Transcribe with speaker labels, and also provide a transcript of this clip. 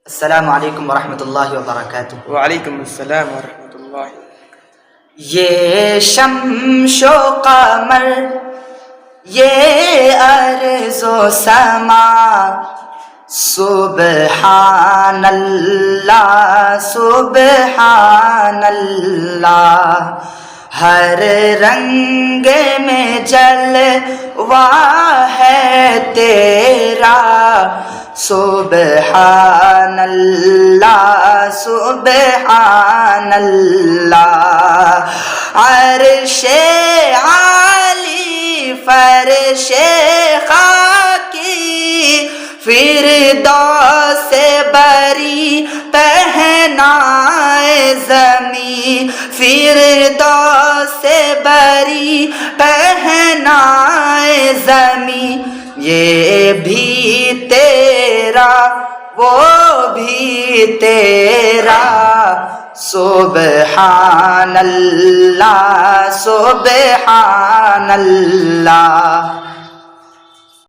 Speaker 1: السلام علیکم ورحمۃ اللہ وبرکاتہ۔
Speaker 2: وعلیکم السلام ورحمۃ اللہ۔
Speaker 1: یہ شمس و قمر، یہ ارض و سما، سبحان اللہ سبحان اللہ، ہر رنگ میں جلوہ ہے تیرا، سبحان اللہ سبحان اللہ، عرش عالی فرش خاکی، فردوس بری پہنائے زمین، فردوس بری پہنائے زمین، یہ بھی تیرا وہ بھی تیرا، سبحان اللہ سبحان اللہ۔